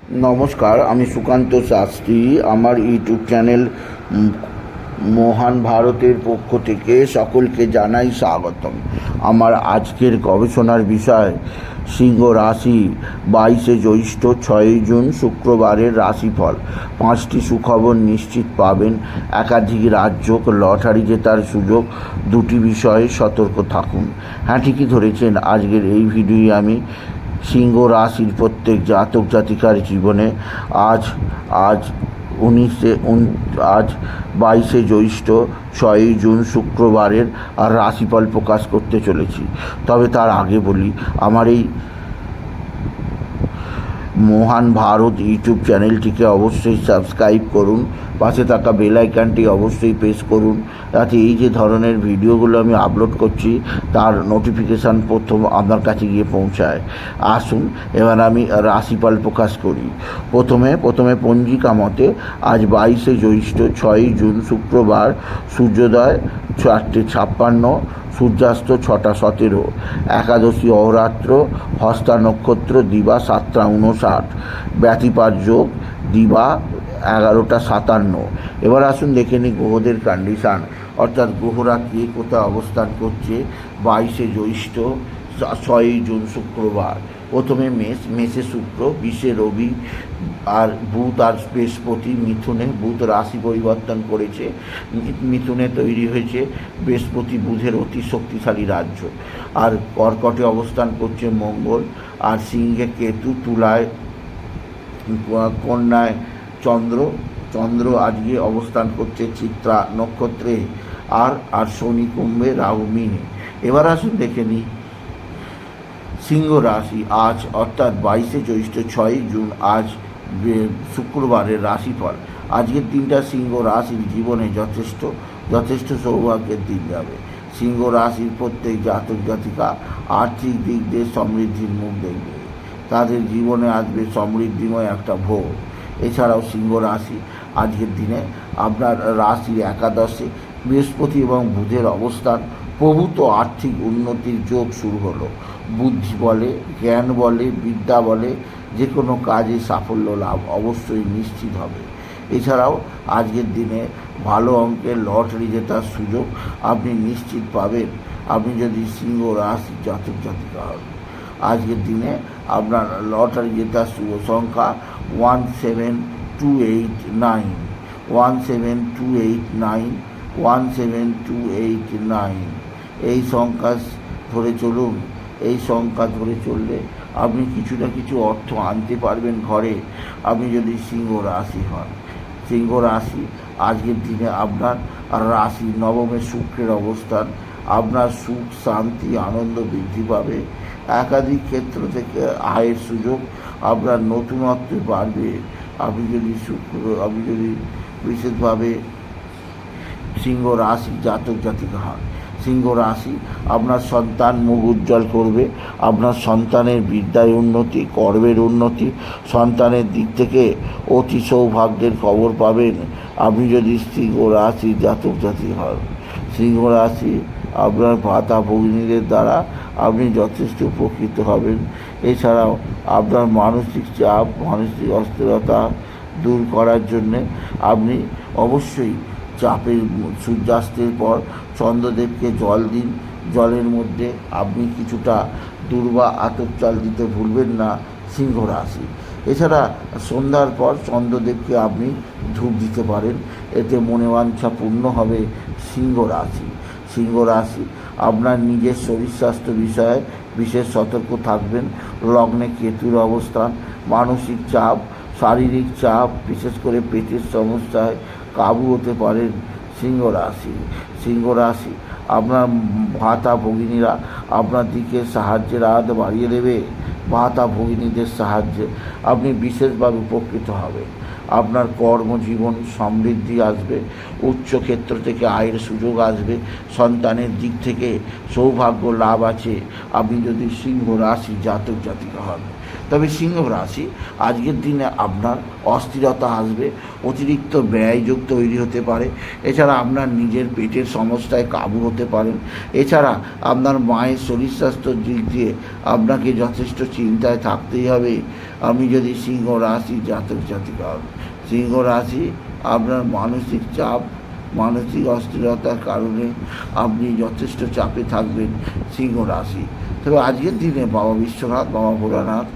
নমস্কার, আমি সুকান্ত শাস্ত্রী। আমার ইউটিউব চ্যানেল মহান ভারতের পক্ষ থেকে সকলকে জানাই স্বাগতম। আমার আজকের গবেষণার বিষয় সিংহ রাশি, 22শে জ্যৈষ্ঠ 6ই জুন শুক্রবারের রাশিফল। 5টি সুখবর নিশ্চিত পাবেন। একাধিক রাজ্য লটারি জেতার সুযোগ। 2টি বিষয়ে সতর্ক থাকুন। হ্যাঁ, ঠিকই ধরেছেন। আজকের এই ভিডিওয়ে আমি সিংহ রাশির প্রত্যেক জাতক জাতিকার জীবনে আজ 22শে জ্যৈষ্ঠ 6ই জুন শুক্রবারের রাশিফল প্রকাশ করতে চলেছি। তবে তার আগে বলি, আমার এই মহান ভারত ইউটিউব চ্যানেলটিকে অবশ্যই সাবস্ক্রাইব করুন। পাশে থাকা বেল আইকনটি অবশ্যই প্রেস করুন, যাতে এই যে ধরনের ভিডিওগুলো আমি আপলোড করছি তার নোটিফিকেশান প্রথম আপনার কাছে গিয়ে পৌঁছায়। আসুন এবার আমি রাশিফল প্রকাশ করি। প্রথমে পঞ্জিকা মতে আজ 22শে জ্যৈষ্ঠ 6ই জুন শুক্রবার। সূর্যোদয় 4:56, সূর্যাস্ত 6:17, একাদশী অহরাত্র, হস্তা নক্ষত্র দিবা 7:59, ব্যতিপাত যোগ দিবা 11:57। এবার আসুন দেখে নিই গ্রহদের কন্ডিশান, অর্থাৎ গ্রহরা কে কোথায় অবস্থান করছে 22শে জ্যৈষ্ঠ 6ই জুন শুক্রবার। প্রথমে মেষে শুক্র, বিষে রবি, আর বুধ আর বৃহস্পতি মিথুনে। বুধ রাশি পরিবর্তন করেছে, মিথুনে তৈরি হয়েছে বৃহস্পতি বুধের অতি শক্তিশালী রাজ্য। আর কর্কটে অবস্থান করছে মঙ্গল, আর সিংহে কেতু, তুলায় কন্যায় চন্দ্র আজকে অবস্থান করছে চিত্রা নক্ষত্রে, আর শনি কুম্ভে, রাহু মিনে। এবার আসুন দেখে নিই সিংহ রাশি আজ, অর্থাৎ 22শে জ্যৈষ্ঠ 6ই জুন আজ শুক্রবারের রাশিফল। আজকের দিনটা সিংহ রাশির জীবনে যথেষ্ট সৌভাগ্যের দিন যাবে। সিংহ রাশির প্রত্যেক জাতক জাতিকা আর্থিক দিক দিয়ে সমৃদ্ধির মুখ দেখবে। তাদের জীবনে আসবে সমৃদ্ধিময় একটা ভোর। এছাড়াও সিংহ রাশি আজকের দিনে আপনার রাশির একাদশে বৃহস্পতি এবং বুধের অবস্থান, প্রভূত আর্থিক উন্নতির যোগ শুরু হলো। বুদ্ধি বলে, জ্ঞান বলে, বিদ্যা বলে, যে কোনো কাজে সাফল্য লাভ অবশ্যই নিশ্চিত হবে। এছাড়াও আজকের দিনে ভালো অঙ্কের লটারি জেতার সুযোগ আপনি নিশ্চিত পাবেন, আপনি যদি সিংহ রাশি জাতক জাতিকা হন। আজকের দিনে আপনার লটারি জেতার শুভ সংখ্যা 17289, 17289, 17289। এই সংখ্যা ধরে চলুন। এই সংখ্যা ধরে চললে আপনি কিছু না কিছু অর্থ আনতে পারবেন ঘরে, আপনি যদি সিংহ রাশি হন। সিংহ রাশি আজকের দিনে আপনার রাশি নবমে শুক্রের অবস্থান, আপনার সুখ শান্তি আনন্দ বৃদ্ধি পাবে। একাধিক ক্ষেত্র থেকে আয়ের সুযোগ, আপনার নতুনত্ব বাড়বে। আপনি যদি বিশেষভাবে সিংহ রাশি জাতক জাতিকা হন। সিংহ রাশি আপনার সন্তান মুখ উজ্জ্বল করবে। আপনার সন্তানের বিদ্যায় উন্নতি, কর্মের উন্নতি, সন্তানের দিক থেকে অতি সৌভাগ্যের খবর পাবেন আপনি যদি সিংহ রাশি জাতক জাতিকা হন। সিংহ রাশি আপনার ভাতা ভগিনীদের দ্বারা আপনি যথেষ্ট উপকৃত হবেন। এছাড়াও আপনার মানসিক চাপ, মানসিক অস্থিরতা দূর করার জন্যে আপনি অবশ্যই সূর্যাস্তের পর চন্দ্রদেবকে জল দিন। জলের মধ্যে আপনি কিছুটা দূর্বা আতপ চাল দিতে ভুলবেন না সিংহ রাশি। এছাড়া সন্ধ্যার পর চন্দ্রদেবকে আপনি ধূপ দিতে পারেন, এতে মনে বাঞ্ছা পূর্ণ হবে সিংহ রাশি। সিংহ রাশি আপনার নিজের শরীর স্বাস্থ্য বিষয়ে বিশেষ সতর্ক থাকবেন। লগ্নে কেতুর অবস্থান, মানসিক চাপ, শারীরিক চাপ, বিশেষ করে পেটের সমস্যায় কাবু হতে পারেন সিংহ রাশি। সিংহ রাশি আপনার ভাতা ভগিনীরা আপনার দিকে সাহায্যের হাত বাড়িয়ে দেবে। ভাতা ভগিনীদের সাহায্যে আপনি বিশেষভাবে উপকৃত হবেন। আপনার কর্মজীবন সমৃদ্ধি আসবে, উচ্চক্ষেত্র থেকে আয়ের সুযোগ আসবে, সন্তানের দিক থেকে সৌভাগ্য লাভ আছে আপনি যদি সিংহ রাশি জাতক জাতিকা হন। তবে সিংহ রাশি আজকের দিনে আপনার অস্থিরতা আসবে, অতিরিক্ত ব্যয়যোগ তৈরি হতে পারে। এছাড়া আপনার নিজের পেটের সমস্যায় কাবু হতে পারেন। এছাড়া আপনার মায়ের শরীর স্বাস্থ্যর দিক দিয়ে আপনাকে যথেষ্ট চিন্তায় থাকতেই হবে। আমি যদি সিংহ রাশি জাতক জাতিকা হন, সিংহ রাশি আপনার মানসিক চাপ, মানসিক অস্থিরতার কারণে আপনি যথেষ্ট চাপে থাকবেন সিংহ রাশি। তবে আজকের দিনে বাবা বিশ্বনাথ, বাবা ভোলানাথ,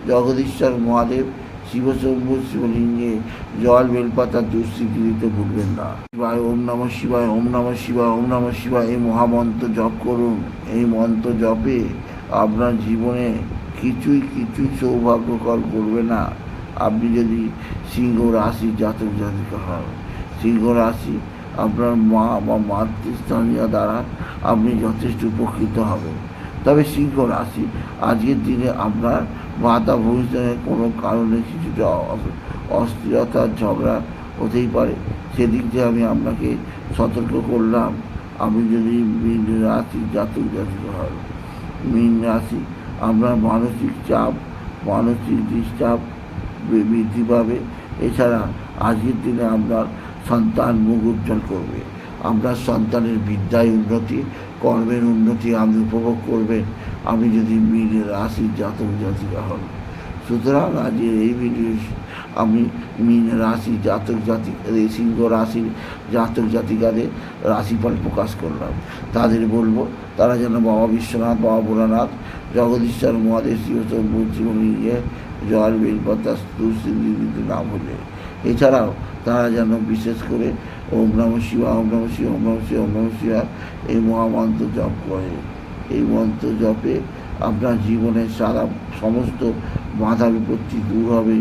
জগদীশ্বর মহাদেব, শিবশম্ভু শিবলিঙ্গে জল বেলপাতা দুঃস্থিতি দিতে ভুলবেন না। শিবায় ওম নমঃ শিবায়, ওম নমঃ শিবায়, ওম নমঃ শিবায় এই মহামন্ত্র জপ করুন। এই মন্ত্র জপে আপনার জীবনে কিছুই সৌভাগ্যকর করবে না। আপনি যদি সিংহ রাশি জাতক জাতিকা হন, সিংহ রাশি আপনার মা বা মাতৃস্থানীয় দ্বারা আপনি যথেষ্ট উপকৃত হবেন। তবে সিংহ রাশি আজকের দিনে আপনার মাতা ভবিষ্যতের কোনো কারণে কিছুটা অস্থিরতার ঝগড়া হতেই পারে, সেদিক দিয়ে আমি আপনাকে সতর্ক করলাম। আপনি যদি মীন রাশি জাতক জাতিকা হন, মীন রাশি আপনার মানসিক চাপ, মানসিক ডিস্টার্ব বৃদ্ধি পাবে। এছাড়া আজকের দিনে আপনার সন্তান মুখ উজ্জ্বল করবে। আপনার সন্তানের বিদ্যায় উন্নতি, কর্মের উন্নতি আপনি উপভোগ করবেন, আপনি যদি মীন রাশির জাতক জাতিকা হন। সুতরাং আজকের এই ভিডিও আমি মীন রাশি জাতক জাতিকা, সিংহ রাশির জাতক জাতিকাদের রাশিফল প্রকাশ করলাম। তাদের বলবো তারা যেন বাবা বিশ্বনাথ, বাবা ভোলানাথ, জগদীশ্বর মহাদেব, শিবশম্ভু শিবলিঙ্গে জল বেলপাতা দুঃস্থিতি দিতে না ভুলে। এছাড়াও তারা যেন বিশেষ করে ওম নমঃ শিবায়, ওম নমঃ শিবায়, ওম নমঃ শিবায়, ওম নমঃ শিবায় এই মহামন্ত্র জপ করে। এই মন্ত্র জপে আপনার জীবনের সারা সমস্ত বাধা বিপত্তি দূর হবে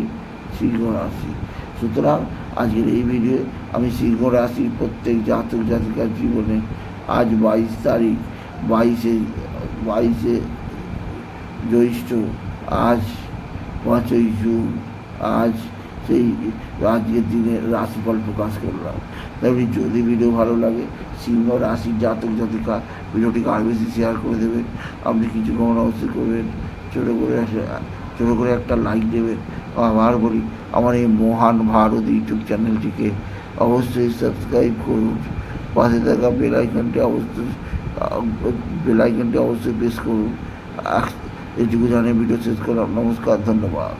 সিংহ রাশি। সুতরাং আজকের এই ভিডিও আমি সিংহ রাশির প্রত্যেক জাতক জাতিকার জীবনে আজ 22 তারিখ, বাইশে জ্যৈষ্ঠ, আজ 5ই জুন, আজ সেই আজকের দিনে রাশিফল প্রকাশ করলাম। তাই যদি ভিডিও ভালো লাগে সিংহ রাশির জাতক জাতিকা ভিডিওটিকে আরও বেশি শেয়ার করে দেবেন। আপনি কিছু কখন অবশ্যই করবেন, ছোটো করে একটা লাইক দেবেন। আবার বলি, আমার এই মহান ভারত ইউটিউব চ্যানেলটিকে অবশ্যই সাবস্ক্রাইব করুন। পাশে থাকা বেল আইকনটি অবশ্যই প্রেস করুন। এইটুকু জানিয়ে ভিডিও শেষ করলাম। নমস্কার, ধন্যবাদ।